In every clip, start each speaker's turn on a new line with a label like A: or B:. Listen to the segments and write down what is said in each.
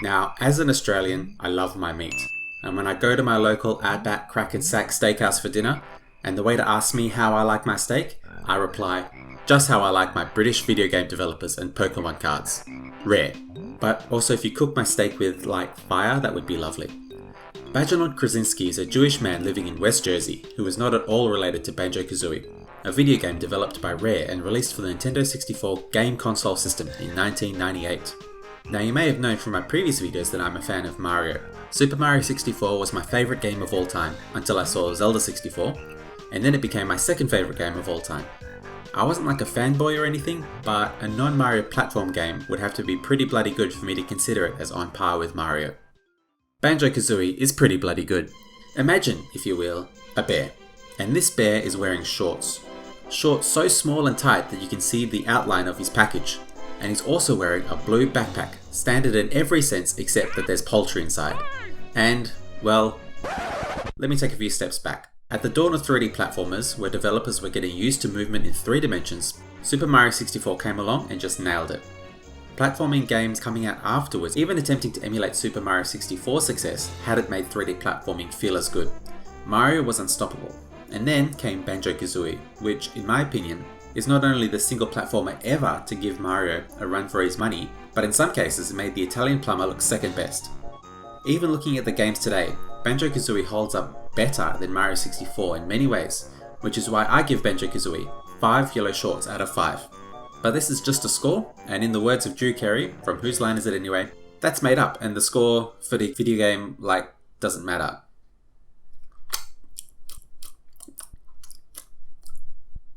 A: Now, as an Australian, I love my meat. And when I go to my local Outback Crack and Sack steakhouse for dinner, and the waiter asks me how I like my steak, I reply, just how I like my British video game developers and Pokemon cards. Rare. But also if you cook my steak with, like, fire, that would be lovely. Banjo Kazooie is a Jewish man living in West Jersey who is not at all related to Banjo Kazooie, a video game developed by Rare and released for the Nintendo 64 game console system in 1998. Now you may have known from my previous videos that I'm a fan of Mario. Super Mario 64 was my favourite game of all time until I saw Zelda 64, and then it became my second favourite game of all time. I wasn't like a fanboy or anything, but a non-Mario platform game would have to be pretty bloody good for me to consider it as on par with Mario. Banjo Kazooie is pretty bloody good. Imagine, if you will, a bear. And this bear is wearing shorts. Shorts so small and tight that you can see the outline of his package. And he's also wearing a blue backpack, standard in every sense except that there's poultry inside. And, well, let me take a few steps back. At the dawn of 3D platformers, where developers were getting used to movement in 3 dimensions, Super Mario 64 came along and just nailed it. Platforming games coming out afterwards, even attempting to emulate Super Mario 64's success, hadn't made 3D platforming feel as good. Mario was unstoppable. And then came Banjo Kazooie, which, in my opinion, is not only the single platformer ever to give Mario a run for his money, but in some cases made the Italian plumber look second best. Even looking at the games today, Banjo Kazooie holds up better than Mario 64 in many ways, which is why I give Banjo Kazooie 5 yellow shorts out of 5. But this is just a score, and in the words of Drew Carey, from Whose Line Is It Anyway, that's made up, and the score for the video game, doesn't matter.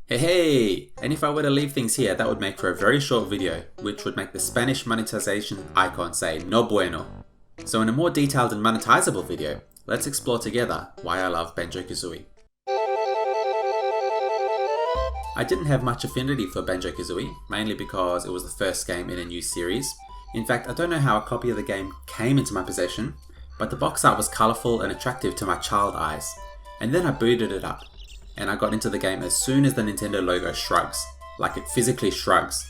A: Hey! And if I were to leave things here, that would make for a very short video, which would make the Spanish monetization icon say no bueno. So in a more detailed and monetizable video, let's explore together why I love Banjo Kazooie. I didn't have much affinity for Banjo Kazooie, mainly because it was the first game in a new series. In fact, I don't know how a copy of the game came into my possession, but the box art was colourful and attractive to my child eyes. And then I booted it up, and I got into the game as soon as the Nintendo logo shrugs, like it physically shrugs.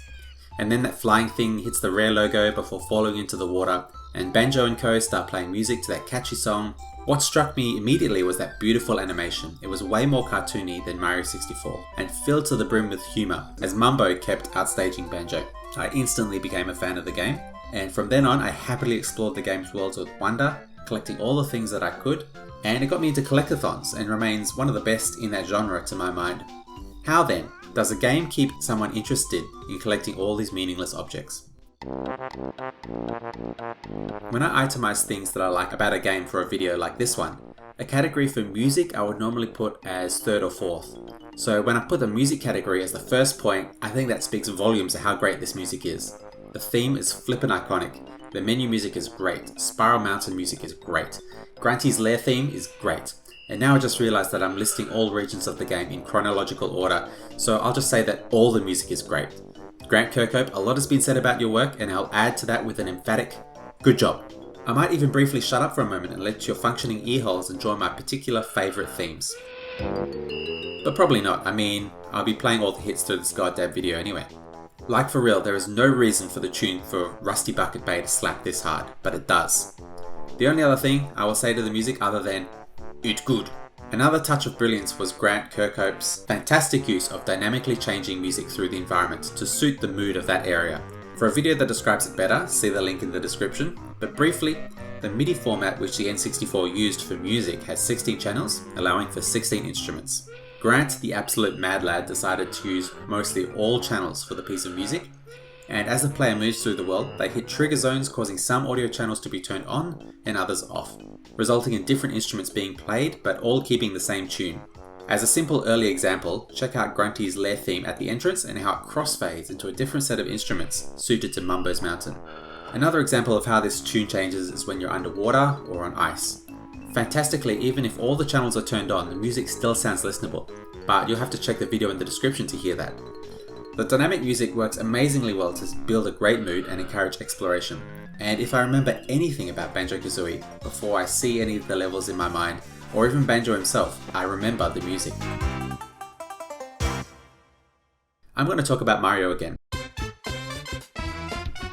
A: And then that flying thing hits the Rare logo before falling into the water, and Banjo and Co start playing music to that catchy song. What struck me immediately was that beautiful animation. It was way more cartoony than Mario 64, and filled to the brim with humour, as Mumbo kept outstaging Banjo. I instantly became a fan of the game, and from then on I happily explored the game's worlds with wonder, collecting all the things that I could, and it got me into collect-athons and remains one of the best in that genre to my mind. How then does a game keep someone interested in collecting all these meaningless objects? When I itemize things that I like about a game for a video like this one, a category for music I would normally put as 3rd or 4th. So when I put the music category as the first point, I think that speaks volumes of how great this music is. The theme is flippin' iconic. The menu music is great. Spiral Mountain music is great. Grunty's Lair theme is great. And now I just realised that I'm listing all regions of the game in chronological order, so I'll just say that all the music is great. Grant Kirkhope, a lot has been said about your work, and I'll add to that with an emphatic, good job. I might even briefly shut up for a moment and let your functioning earholes enjoy my particular favourite themes. But probably not, I'll be playing all the hits through this goddamn video anyway. Like for real, there is no reason for the tune for Rusty Bucket Bay to slap this hard, but it does. The only other thing I will say to the music other than, it's good. Another touch of brilliance was Grant Kirkhope's fantastic use of dynamically changing music through the environment to suit the mood of that area. For a video that describes it better, see the link in the description, but briefly, the MIDI format which the N64 used for music has 16 channels, allowing for 16 instruments. Grant, the absolute mad lad, decided to use mostly all channels for the piece of music, and as the player moves through the world, they hit trigger zones causing some audio channels to be turned on and others off, resulting in different instruments being played but all keeping the same tune. As a simple early example, check out Grunty's lair theme at the entrance and how it crossfades into a different set of instruments suited to Mumbo's Mountain. Another example of how this tune changes is when you're underwater or on ice. Fantastically, even if all the channels are turned on, the music still sounds listenable, but you'll have to check the video in the description to hear that. The dynamic music works amazingly well to build a great mood and encourage exploration. And if I remember anything about Banjo Kazooie before I see any of the levels in my mind, or even Banjo himself, I remember the music. I'm going to talk about Mario again.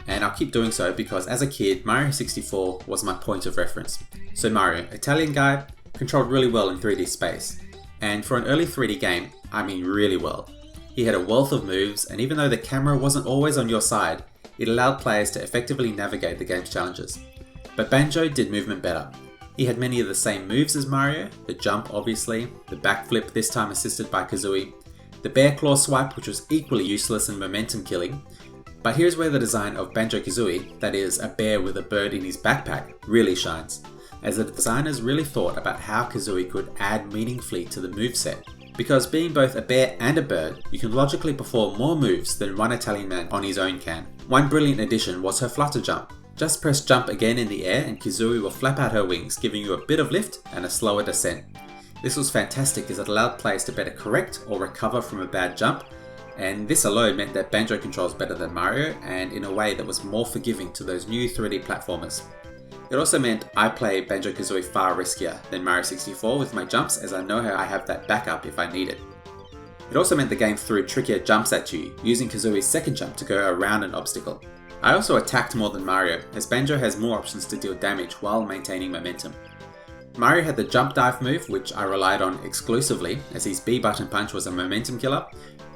A: And I'll keep doing so because as a kid, Mario 64 was my point of reference. So Mario, Italian guy, controlled really well in 3D space. And for an early 3D game, I mean really well. He had a wealth of moves, and even though the camera wasn't always on your side, it allowed players to effectively navigate the game's challenges. But Banjo did movement better. He had many of the same moves as Mario, the jump obviously, the backflip this time assisted by Kazooie, the bear claw swipe which was equally useless and momentum killing. But here's where the design of Banjo Kazooie, that is a bear with a bird in his backpack, really shines, as the designers really thought about how Kazooie could add meaningfully to the moveset. Because being both a bear and a bird, you can logically perform more moves than one Italian man on his own can. One brilliant addition was her flutter jump. Just press jump again in the air and Kazooie will flap out her wings, giving you a bit of lift and a slower descent. This was fantastic as it allowed players to better correct or recover from a bad jump, and this alone meant that Banjo controls better than Mario and in a way that was more forgiving to those new 3D platformers. It also meant I play Banjo Kazooie far riskier than Mario 64 with my jumps, as I know how I have that backup if I need it. It also meant the game threw trickier jumps at you, using Kazooie's second jump to go around an obstacle. I also attacked more than Mario, as Banjo has more options to deal damage while maintaining momentum. Mario had the jump dive move, which I relied on exclusively, as his B button punch was a momentum killer.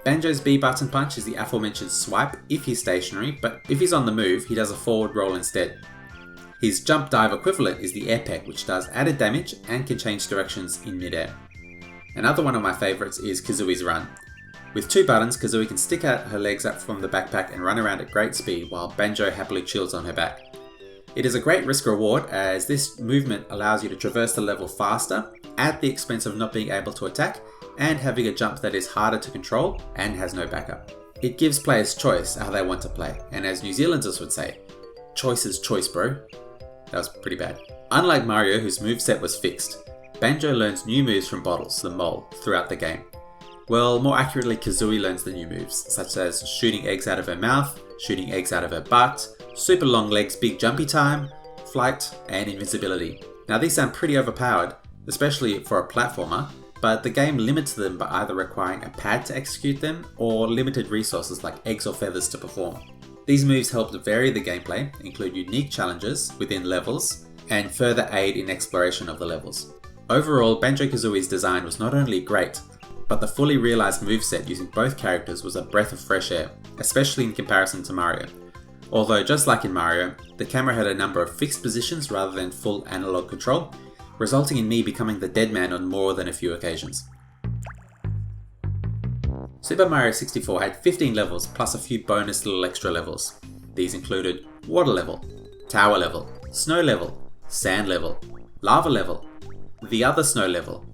A: Banjo's B button punch is the aforementioned swipe if he's stationary, but if he's on the move, he does a forward roll instead. His jump dive equivalent is the air peck, which does added damage and can change directions in midair. Another one of my favourites is Kazooie's run. With two buttons, Kazooie can stick out her legs up from the backpack and run around at great speed while Banjo happily chills on her back. It is a great risk reward as this movement allows you to traverse the level faster at the expense of not being able to attack and having a jump that is harder to control and has no backup. It gives players choice how they want to play, and as New Zealanders would say, choice is choice, bro. That was pretty bad. Unlike Mario, whose moveset was fixed, Banjo learns new moves from Bottles, the mole, throughout the game. Well, more accurately, Kazooie learns the new moves, such as shooting eggs out of her mouth, shooting eggs out of her butt, super long legs, big jumpy time, flight, and invincibility. Now these sound pretty overpowered, especially for a platformer, but the game limits them by either requiring a pad to execute them or limited resources like eggs or feathers to perform. These moves help to vary the gameplay, include unique challenges within levels, and further aid in exploration of the levels. Overall, Banjo Kazooie's design was not only great, but the fully realised moveset using both characters was a breath of fresh air, especially in comparison to Mario. Although just like in Mario, the camera had a number of fixed positions rather than full analog control, resulting in me becoming the dead man on more than a few occasions. Super Mario 64 had 15 levels plus a few bonus little extra levels. These included water level, tower level, snow level, sand level, lava level, the other snow level.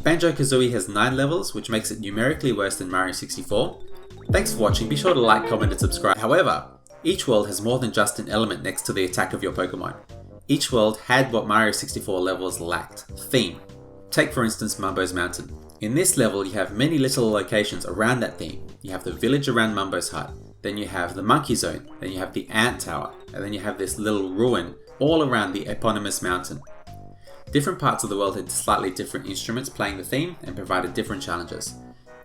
A: Banjo Kazooie has 9 levels, which makes it numerically worse than Mario 64. Thanks for watching, be sure to like, comment and subscribe. However, each world has more than just an element next to the attack of your Pokemon. Each world had what Mario 64 levels lacked: theme. Take for instance Mumbo's Mountain. In this level you have many little locations around that theme. You have the village around Mumbo's hut, then you have the monkey zone, then you have the ant tower, and then you have this little ruin all around the eponymous mountain. Different parts of the world had slightly different instruments playing the theme and provided different challenges.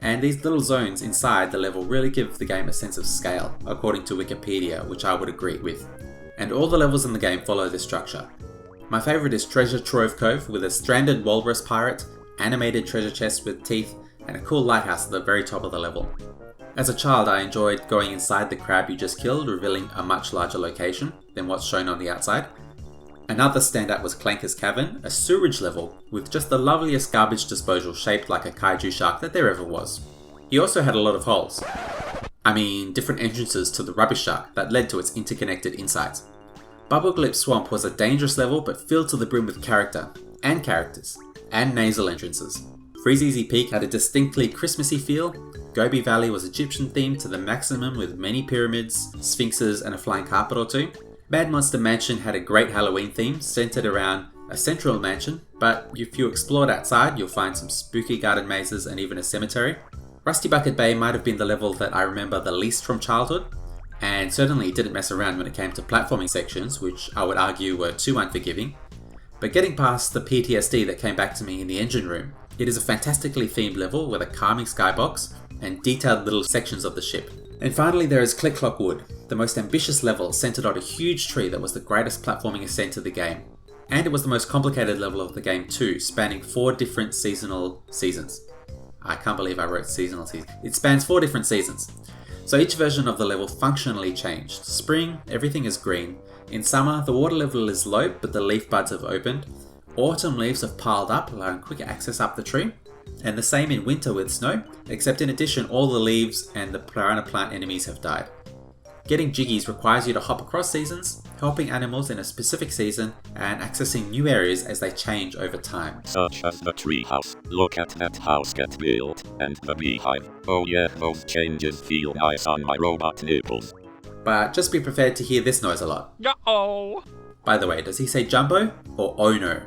A: And these little zones inside the level really give the game a sense of scale, according to Wikipedia, which I would agree with. And all the levels in the game follow this structure. My favourite is Treasure Trove Cove with a stranded walrus pirate, animated treasure chests with teeth, and a cool lighthouse at the very top of the level. As a child, I enjoyed going inside the crab you just killed, revealing a much larger location than what's shown on the outside. Another standout was Clanker's Cavern, a sewerage level with just the loveliest garbage disposal shaped like a kaiju shark that there ever was. He also had a lot of holes. I mean, different entrances to the rubbish shark that led to its interconnected insides. Bubblegulip Swamp was a dangerous level but filled to the brim with character, and characters, and nasal entrances. Freezeezy Peak had a distinctly Christmassy feel, Gobi Valley was Egyptian themed to the maximum with many pyramids, sphinxes and a flying carpet or two. Mad Monster Mansion had a great Halloween theme centered around a central mansion, but if you explored outside you'll find some spooky garden mazes and even a cemetery. Rusty Bucket Bay might have been the level that I remember the least from childhood, and certainly didn't mess around when it came to platforming sections, which I would argue were too unforgiving. But getting past the PTSD that came back to me in the engine room, it is a fantastically themed level with a calming skybox and detailed little sections of the ship. And finally there is Click Clock Wood, the most ambitious level centered on a huge tree that was the greatest platforming ascent of the game. And it was the most complicated level of the game too, spanning 4 different seasonal seasons. I can't believe I wrote seasonal season. It spans 4 different seasons. So each version of the level functionally changed. Spring, everything is green. In summer, the water level is low, but the leaf buds have opened. Autumn leaves have piled up, allowing quicker access up the tree. And the same in winter with snow, except in addition all the leaves and the piranha plant enemies have died. Getting Jiggies requires you to hop across seasons, helping animals in a specific season, and accessing new areas as they change over time.
B: Such as the tree house. Look at that house get built, and the beehive. Oh yeah, those changes feel nice on my robot nipples.
A: But just be prepared to hear this noise a lot.
C: Uh-oh.
A: By the way, does he say Jumbo or Oh no?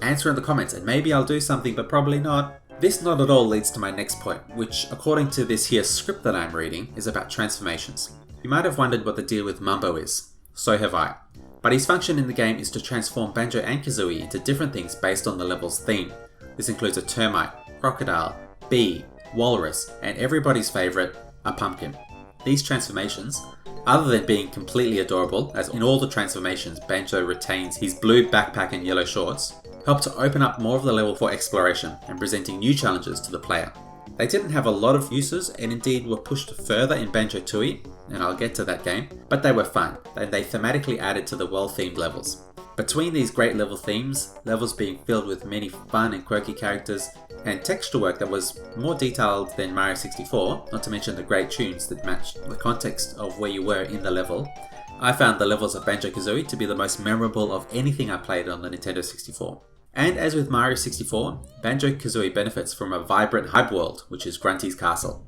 A: Answer in the comments and maybe I'll do something, but probably not. This not at all leads to my next point, which according to this here script that I'm reading is about transformations. You might have wondered what the deal with Mumbo is. So have I. But his function in the game is to transform Banjo and Kazooie into different things based on the level's theme. This includes a termite, crocodile, bee, walrus, and everybody's favourite, a pumpkin. These transformations, other than being completely adorable, as in all the transformations Banjo retains his blue backpack and yellow shorts, help to open up more of the level for exploration and presenting new challenges to the player. They didn't have a lot of uses and indeed were pushed further in Banjo Tooie, and I'll get to that game, but they were fun and they thematically added to the well-themed levels. Between these great level themes, levels being filled with many fun and quirky characters, and texture work that was more detailed than Mario 64, not to mention the great tunes that matched the context of where you were in the level, I found the levels of Banjo Kazooie to be the most memorable of anything I played on the Nintendo 64. And as with Mario 64, Banjo Kazooie benefits from a vibrant hub world, which is Grunty's castle.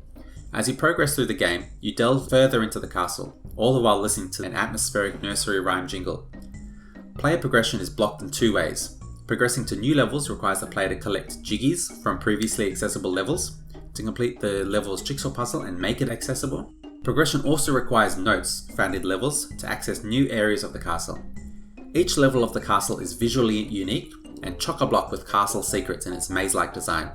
A: As you progress through the game, you delve further into the castle, all the while listening to an atmospheric nursery rhyme jingle. Player progression is blocked in 2 ways. Progressing to new levels requires the player to collect Jiggies from previously accessible levels to complete the level's jigsaw puzzle and make it accessible. Progression also requires notes found in levels to access new areas of the castle. Each level of the castle is visually unique and chock-a-block with castle secrets in its maze-like design.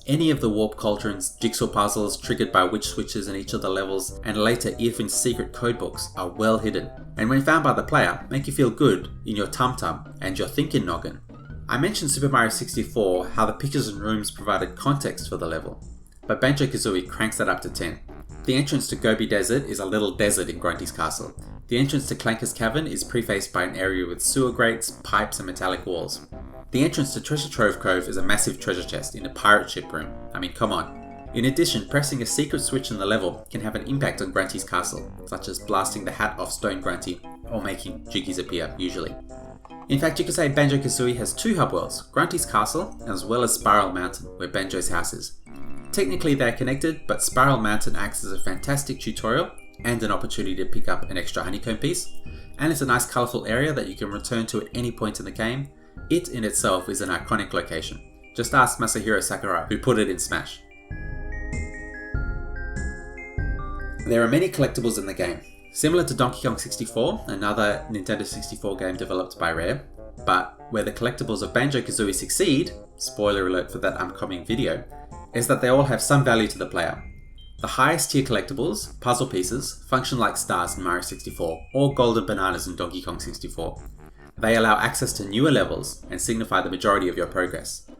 A: Any of the warp cauldrons, jigsaw puzzles triggered by witch switches in each of the levels, and later even secret codebooks are well hidden, and when found by the player, make you feel good in your tum-tum and your thinking noggin. I mentioned Super Mario 64, how the pictures and rooms provided context for the level, but Banjo Kazooie cranks that up to 10. The entrance to Gobi Desert is a little desert in Grunty's castle. The entrance to Clanker's Cavern is prefaced by an area with sewer grates, pipes and metallic walls. The entrance to Treasure Trove Cove is a massive treasure chest in a pirate ship room. I mean, come on. In addition, pressing a secret switch in the level can have an impact on Grunty's castle, such as blasting the hat off Stone Grunty or making Jiggies appear, usually. In fact, you could say Banjo Kazooie has 2 hub worlds, Grunty's castle as well as Spiral Mountain, where Banjo's house is. Technically they're connected, but Spiral Mountain acts as a fantastic tutorial and an opportunity to pick up an extra honeycomb piece, and it's a nice colourful area that you can return to at any point in the game. It in itself is an iconic location. Just ask Masahiro Sakurai, who put it in Smash. There are many collectibles in the game, similar to Donkey Kong 64, another Nintendo 64 game developed by Rare, but where the collectibles of Banjo Kazooie succeed, spoiler alert for that upcoming video, is that they all have some value to the player. The highest tier collectibles, puzzle pieces, function like stars in Mario 64 or golden bananas in Donkey Kong 64. They allow access to newer levels and signify the majority of your progress.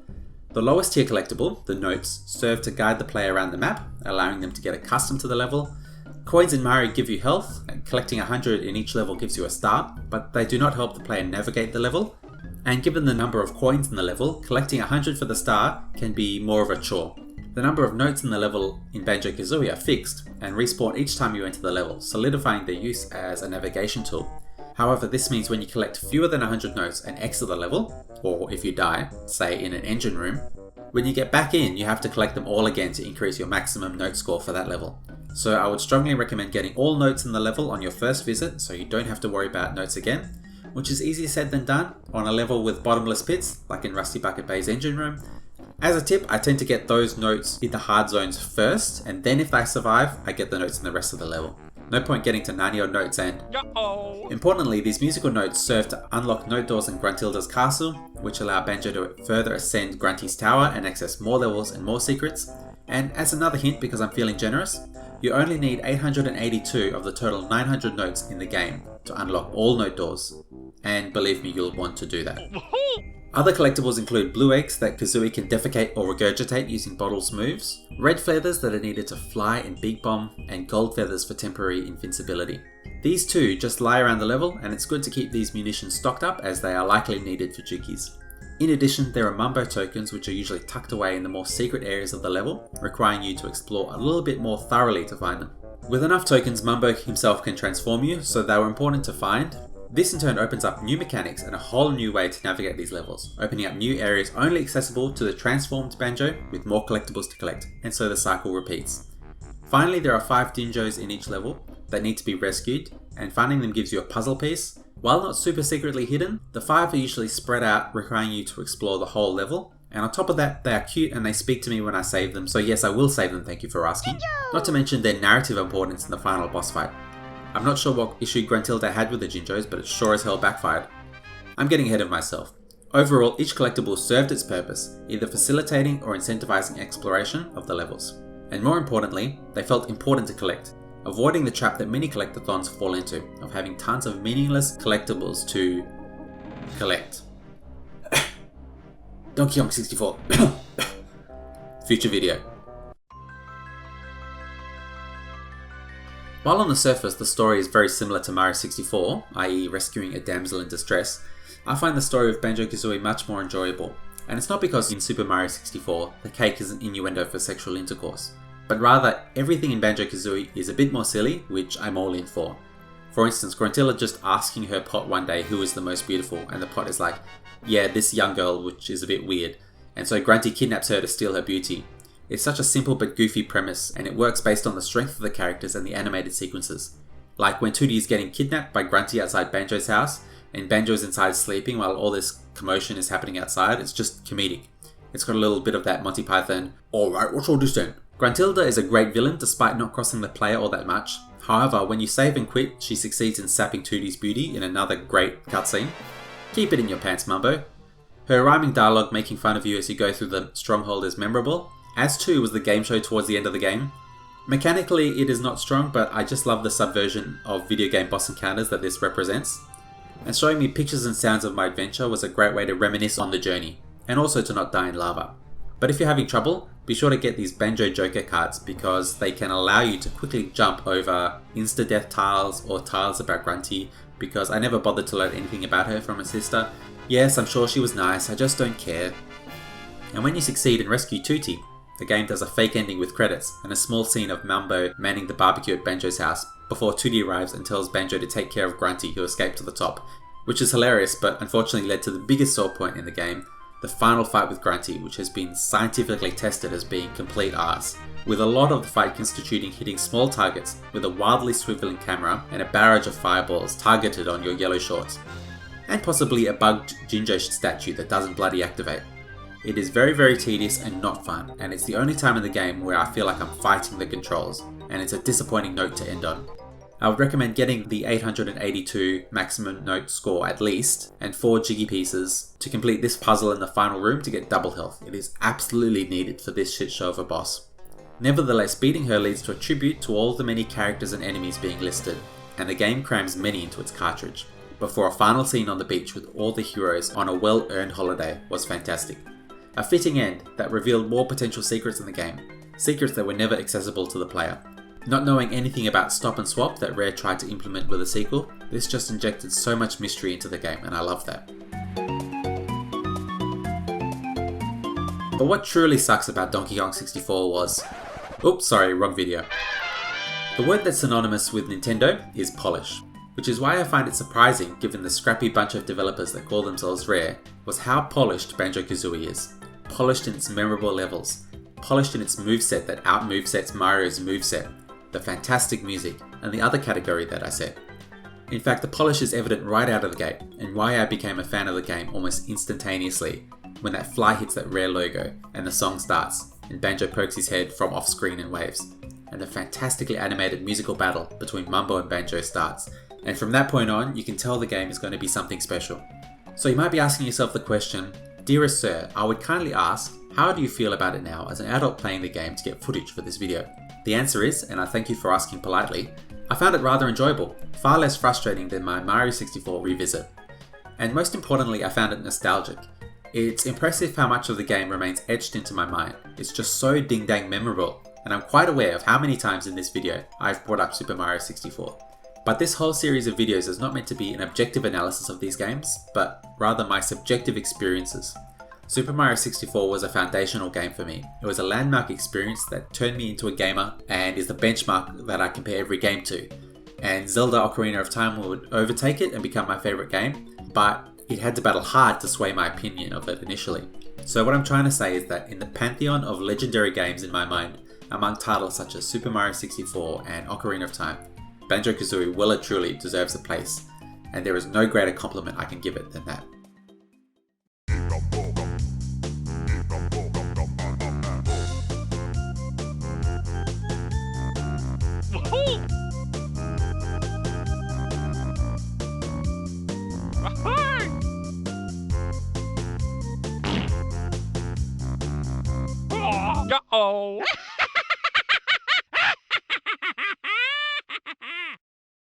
A: The lowest tier collectible, the notes, serve to guide the player around the map, allowing them to get accustomed to the level. Coins in Mario give you health, and collecting 100 in each level gives you a star, but they do not help the player navigate the level. And given the number of coins in the level, collecting 100 for the star can be more of a chore. The number of notes in the level in Banjo Kazooie are fixed and respawn each time you enter the level, solidifying their use as a navigation tool. However, this means when you collect fewer than 100 notes and exit the level, or if you die, say in an engine room, when you get back in, you have to collect them all again to increase your maximum note score for that level. So I would strongly recommend getting all notes in the level on your first visit so you don't have to worry about notes again, which is easier said than done on a level with bottomless pits, like in Rusty Bucket Bay's engine room. As a tip, I tend to get those notes in the hard zones first, and then if I survive, I get the notes in the rest of the level. No point getting to 90 odd notes and... Importantly, these musical notes serve to unlock note doors in Gruntilda's castle, which allow Banjo to further ascend Grunty's tower and access more levels and more secrets. And as another hint, because I'm feeling generous, you only need 882 of the total 900 notes in the game to unlock all note doors. And believe me, you'll want to do that. Other collectibles include blue eggs that Kazooie can defecate or regurgitate using Bottle's moves, red feathers that are needed to fly in Big Bomb, and gold feathers for temporary invincibility. These two just lie around the level, and it's good to keep these munitions stocked up as they are likely needed for Jukis. In addition, there are Mumbo tokens which are usually tucked away in the more secret areas of the level, requiring you to explore a little bit more thoroughly to find them. With enough tokens, Mumbo himself can transform you, so they were important to find. This in turn opens up new mechanics and a whole new way to navigate these levels, opening up new areas only accessible to the transformed Banjo with more collectibles to collect, and so the cycle repeats. Finally, there are 5 Dinjos in each level that need to be rescued, and finding them gives you a puzzle piece. While not super secretly hidden, the 5 are usually spread out, requiring you to explore the whole level, and on top of that, they are cute and they speak to me when I save them, so yes, I will save them, thank you for asking. Not to mention their narrative importance in the final boss fight. I'm not sure what issue Gruntilda had with the Jinjos, but it sure as hell backfired. I'm getting ahead of myself. Overall, each collectible served its purpose, either facilitating or incentivizing exploration of the levels. And more importantly, they felt important to collect, avoiding the trap that many collect-athons fall into, of having tons of meaningless collectibles to collect. Donkey Kong 64. Future video. While on the surface the story is very similar to Mario 64, i.e. rescuing a damsel in distress, I find the story of Banjo Kazooie much more enjoyable. And it's not because in Super Mario 64 the cake is an innuendo for sexual intercourse, but rather everything in Banjo Kazooie is a bit more silly, which I'm all in for. For instance, Gruntilla just asking her pot one day who is the most beautiful, and the pot is like, yeah, this young girl, which is a bit weird, and so Grunty kidnaps her to steal her beauty. It's such a simple but goofy premise, and it works based on the strength of the characters and the animated sequences. Like when Tooty is getting kidnapped by Grunty outside Banjo's house, and Banjo's inside sleeping while all this commotion is happening outside, it's just comedic. It's got a little bit of that Monty Python, alright, what's all this then? Gruntilda is a great villain despite not crossing the player all that much. However, when you save and quit, she succeeds in sapping Tooty's beauty in another great cutscene. Keep it in your pants, Mumbo. Her rhyming dialogue making fun of you as you go through the stronghold is memorable, as too was the game show towards the end of the game. Mechanically it is not strong, but I just love the subversion of video game boss encounters that this represents. And showing me pictures and sounds of my adventure was a great way to reminisce on the journey, and also to not die in lava. But if you're having trouble, be sure to get these Banjo Joker cards because they can allow you to quickly jump over insta-death tiles or tiles about Grunty, because I never bothered to learn anything about her from her sister. Yes, I'm sure she was nice, I just don't care. And when you succeed and rescue Tooty, the game does a fake ending with credits and a small scene of Mumbo manning the barbecue at Banjo's house before Tooty arrives and tells Banjo to take care of Grunty who escaped to the top, which is hilarious but unfortunately led to the biggest sore point in the game, the final fight with Grunty, which has been scientifically tested as being complete arse, with a lot of the fight constituting hitting small targets with a wildly swiveling camera and a barrage of fireballs targeted on your yellow shorts, and possibly a bugged Jinjo statue that doesn't bloody activate. It is very tedious and not fun, and it's the only time in the game where I feel like I'm fighting the controls, and it's a disappointing note to end on. I would recommend getting the 882 maximum note score at least, and 4 Jiggy pieces to complete this puzzle in the final room to get double health. It is absolutely needed for this shit show of a boss. Nevertheless, beating her leads to a tribute to all the many characters and enemies being listed, and the game crams many into its cartridge, before a final scene on the beach with all the heroes on a well-earned holiday was fantastic. A fitting end that revealed more potential secrets in the game, secrets that were never accessible to the player. Not knowing anything about stop and swap that Rare tried to implement with a sequel, this just injected so much mystery into the game, and I love that. But what truly sucks about Donkey Kong 64 was... Oops, sorry, wrong video. The word that's synonymous with Nintendo is polish, which is why I find it surprising, given the scrappy bunch of developers that call themselves Rare, was how polished Banjo Kazooie is. Polished in its memorable levels, polished in its moveset that out-movesets Mario's moveset, the fantastic music, and the other category that I said. In fact, the polish is evident right out of the gate, and why I became a fan of the game almost instantaneously when that fly hits that Rare logo and the song starts, and Banjo pokes his head from off-screen and waves, and the fantastically animated musical battle between Mumbo and Banjo starts, and from that point on, you can tell the game is going to be something special. So you might be asking yourself the question, Dearest Sir, I would kindly ask, how do you feel about it now as an adult playing the game to get footage for this video? The answer is, and I thank you for asking politely, I found it rather enjoyable, far less frustrating than my Mario 64 revisit. And most importantly, I found it nostalgic. It's impressive how much of the game remains etched into my mind. It's just so ding-dang memorable, and I'm quite aware of how many times in this video I've brought up Super Mario 64. But this whole series of videos is not meant to be an objective analysis of these games, but rather my subjective experiences. Super Mario 64 was a foundational game for me. It was a landmark experience that turned me into a gamer and is the benchmark that I compare every game to. And Zelda Ocarina of Time would overtake it and become my favourite game, but it had to battle hard to sway my opinion of it initially. So what I'm trying to say is that in the pantheon of legendary games in my mind, among titles such as Super Mario 64 and Ocarina of Time, Banjo Kazooie well and truly deserves a place, and there is no greater compliment I can give it than that.
C: Uh-oh.